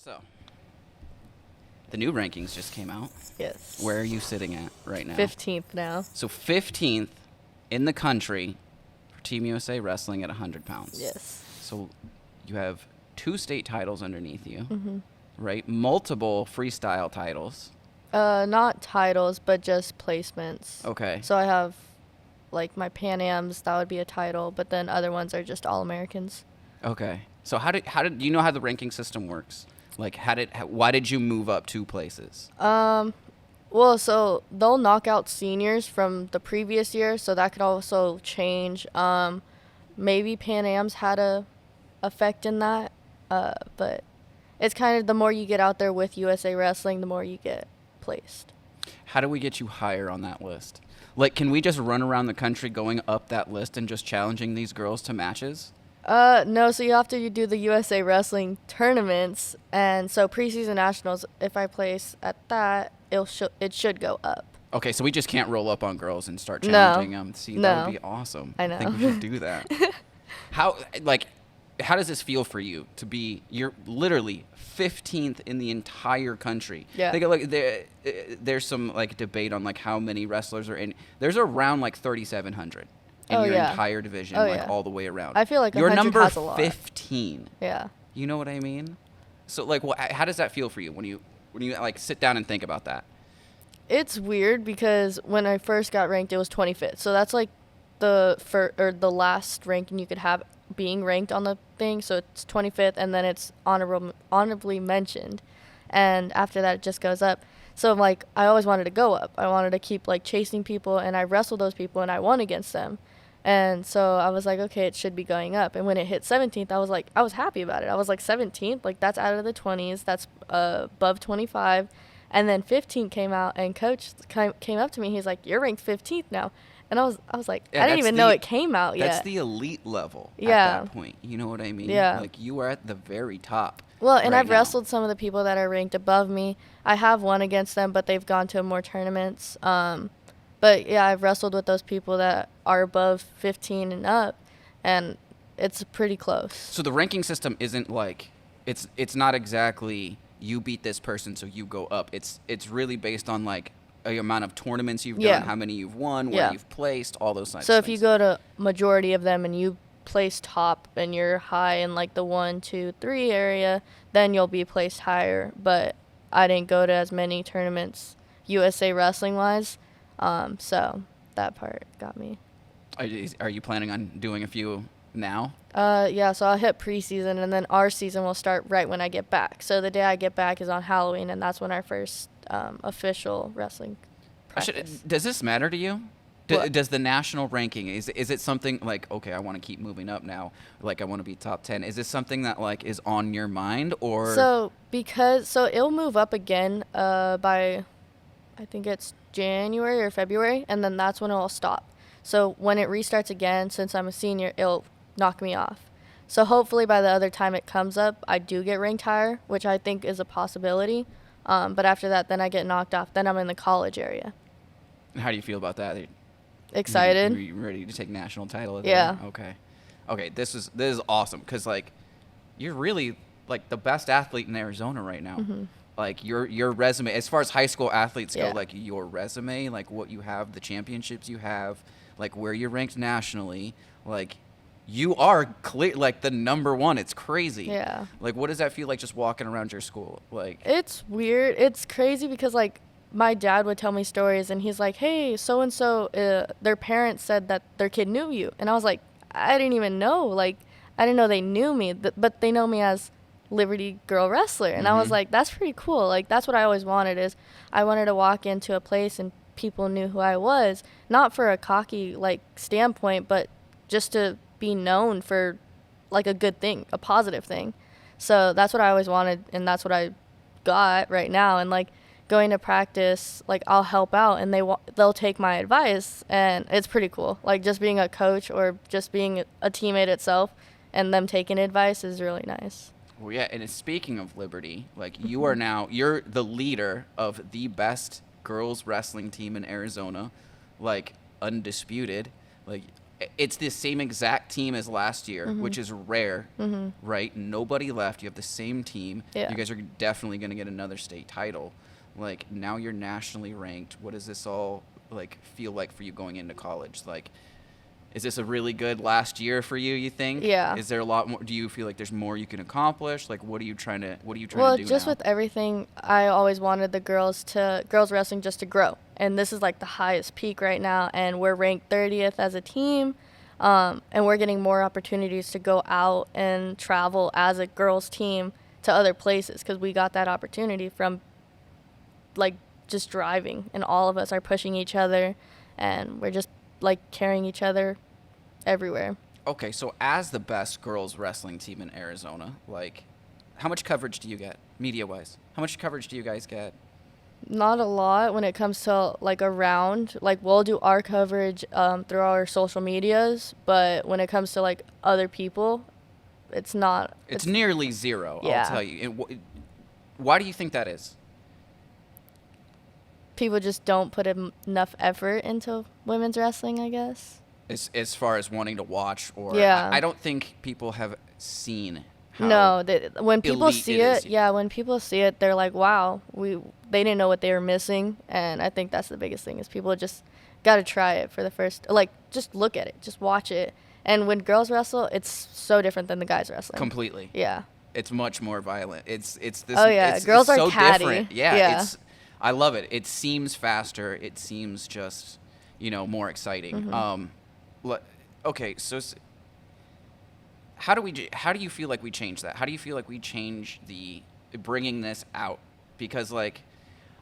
So, the new rankings just came out. Yes. Where are you sitting at right now? 15th now. So 15th in the country for Team USA Wrestling at 100 pounds. Yes. So you have 2 state titles underneath you, Mm-hmm. right? Multiple freestyle titles. Not titles, but just placements. Okay. So I have, like, my Pan Ams, that would be a title, but then other ones are just All-Americans. Okay. So how did you know how the ranking system works? Like, why did you move up 2 places? Well, so they'll knock out seniors from the previous year, so that could also change. Maybe Pan Am's had a effect in that, but it's kind of the more you get out there with USA Wrestling, the more you get placed. How do we get you higher on that list? Like, can we just run around the country going up that list and just challenging these girls to matches? No, so you have to do the USA Wrestling tournaments, and so preseason nationals, if I place at that, it should go up. Okay, so we just can't roll up on girls and start No. challenging them. See, that No. would be awesome. I know. think we should do that. How does this feel for you to be, you're literally 15th in the entire country? Yeah. Think of, like, there's some like debate on like how many wrestlers are in. There's around like 3,700 in Oh, your yeah. entire division, Oh, like yeah. all the way around. I feel like you're 100 number has a lot. 15. Yeah. You know what I mean? So like, how does that feel for you when you like sit down and think about that? It's weird because when I first got ranked, it was 25th. So that's like the last ranking you could have being ranked on the thing. So it's 25th, and then it's honorably mentioned, and after that it just goes up. So like I always wanted to go up. I wanted to keep like chasing people, and I wrestled those people, and I won against them. And so I was like, okay, it should be going up. And when it hit 17th, I was happy about it. I was like 17th, like that's out of the 20s, that's above 25. And then 15 came out, and coach came up to me. He's like, "You're ranked 15th now." And I was like, Yeah, I didn't even know it came out yet. That's the elite level Yeah. at that point. You know what I mean? Yeah. Like, you are at the very top. Well, and right I've now. wrestled some of the people that are ranked above me. I have won against them, but they've gone to more tournaments. But yeah, I've wrestled with those people that are above 15 and up, and it's pretty close. So the ranking system isn't like, it's not exactly you beat this person so you go up. It's really based on like the amount of tournaments you've Yeah. done, how many you've won, where Yeah. you've placed, all those types So of if you things. go to majority of them and you place top and you're high in like the 1, 2, 3 area, then you'll be placed higher. But I didn't go to as many tournaments USA Wrestling wise, so that part got me. Are you planning on doing a few now? Yeah, so I'll hit preseason, and then our season will start right when I get back. So the day I get back is on Halloween, and that's when our first official wrestling practice. Does this matter to you? What? Does the national ranking, is it something like, okay, I want to keep moving up now, like I want to be top 10? Is this something that like is on your mind, or? So it'll move up again by, I think it's January or February, and then that's when it'll stop. So when it restarts again, since I'm a senior, it'll knock me off. So hopefully by the other time it comes up, I do get ranked higher, which I think is a possibility. But after that, then I get knocked off. Then I'm in the college area. How do you feel about that? Excited. You ready to take national title? Yeah. Okay. This is awesome because like you're really like the best athlete in Arizona right now. Mm-hmm. Like your resume, as far as high school athletes go, Yeah. like your resume, like what you have, the championships you have, like where you're ranked nationally, like you are clear, like the number one. It's crazy. Yeah. Like, what does that feel like just walking around your school? Like, It's weird. It's crazy because, like, my dad would tell me stories, and he's like, hey, so-and-so, their parents said that their kid knew you. And I was like, I didn't even know. Like, I didn't know they knew me, but they know me as Liberty Girl Wrestler. And I was Mhm. like, that's pretty cool. Like, that's what I always wanted, is I wanted to walk into a place and people knew who I was, not for a cocky, like, standpoint, but just to be known for, like, a good thing, a positive thing. So that's what I always wanted, and that's what I got right now. And, like, going to practice, like, I'll help out, and they'll take my advice, and it's pretty cool. Like, just being a coach or just being a teammate itself and them taking advice is really nice. well, yeah. And speaking of Liberty, like you're the leader of the best girls wrestling team in Arizona, like undisputed. Like, it's the same exact team as last year, Mm-hmm. which is rare, right? Nobody left. You have the same team. Yeah. You guys are definitely going to get another state title. Like, now you're nationally ranked. What does this all, like, feel like for you going into college? Like, is this a really good last year for you, you think? Yeah. Is there a lot more? Do you feel like there's more you can accomplish? Like, what are you trying to Well, do just now? with everything, I always wanted the girls wrestling just to grow. And this is like the highest peak right now. And we're ranked 30th as a team. And we're getting more opportunities to go out and travel as a girls team to other places because we got that opportunity from like just driving, and all of us are pushing each other and we're just like carrying each other everywhere. Okay, so as the best girls wrestling team in Arizona, like, how much coverage do you get, media-wise? How much coverage do you guys get? Not a lot when it comes to like around. Like we'll do our coverage through our social medias, but when it comes to like other people, it's not. It's nearly zero, Yeah. I'll tell you. Why do you think that is? People just don't put enough effort into women's wrestling, I guess. As far as wanting to watch, or Yeah. I don't think people have seen how No, when people elite see it is. it, yeah, when people see it, they're like, "Wow, they didn't know what they were missing." And I think that's the biggest thing is people just got to try it for the first, like, just look at it, just watch it. And when girls wrestle, it's so different than the guys wrestling. completely. Yeah. It's much more violent. It's this. Oh, yeah, it's, girls it's are so catty. different. Yeah, Yeah. I love it. It seems faster. It seems just, more exciting. Okay, so how do you feel like we change that? How do you feel like we change the bringing this out? Because, like,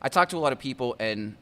I talk to a lot of people, and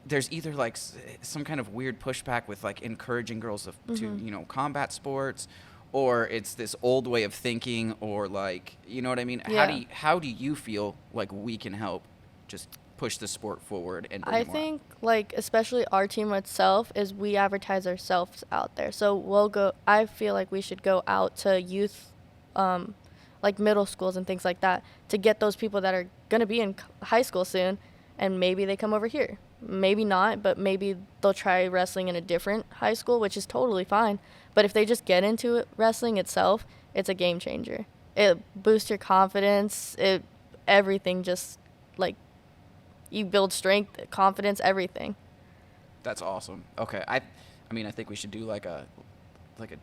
there's either like some kind of weird pushback with like encouraging girls to combat sports, or it's this old way of thinking, or like, you know what I mean? Yeah. How do you feel like we can help just push the sport forward and bring I it more out? think, like, especially our team itself, is we advertise ourselves out there. So I feel like we should go out to youth, like middle schools and things like that, to get those people that are going to be in high school soon, and maybe they come over here. Maybe not, but maybe they'll try wrestling in a different high school, which is totally fine. But if they just get into wrestling itself, it's a game changer. It boosts your confidence. Everything just, like, you build strength, confidence, everything. That's awesome. Okay, I mean, I think we should do like a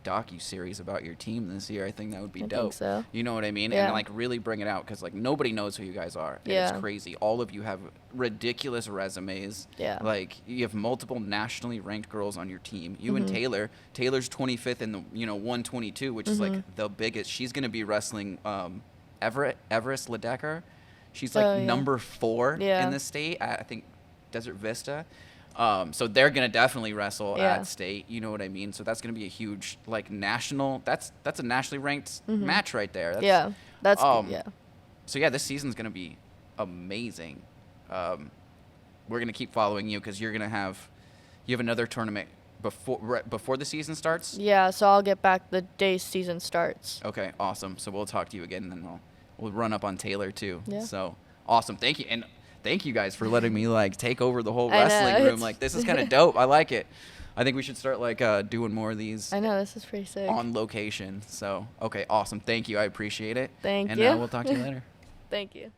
docu-series about your team this year. I think that would be I dope. think so. You know what I mean? Yeah. And like really bring it out, because like nobody knows who you guys are. And Yeah. it's crazy. All of you have ridiculous resumes. Yeah. Like, you have multiple nationally ranked girls on your team. You and Mm-hmm. Taylor's 25th in the 122, which is like the biggest. She's gonna be wrestling Everest Ledecker. She's like Oh, yeah. number 4 Yeah. in the state at, I think, Desert Vista. So they're gonna definitely wrestle Yeah. at state. You know what I mean? So that's gonna be a huge like national. That's a nationally ranked match right there. That's, Yeah, that's um, good, yeah. So yeah, this season's gonna be amazing. We're gonna keep following you, because you have another tournament before the season starts. Yeah, so I'll get back the day season starts. Okay, awesome. So we'll talk to you again, and then we'll run up on Taylor too. Yeah. So awesome. Thank you. And thank you guys for letting me like take over the whole I know, wrestling room. it's- Like, this is kind of dope. I like it. I think we should start like doing more of these I know, this is pretty sick. on location. So, okay, awesome. Thank you. I appreciate it. Thank and you. we'll talk to you later. Thank you.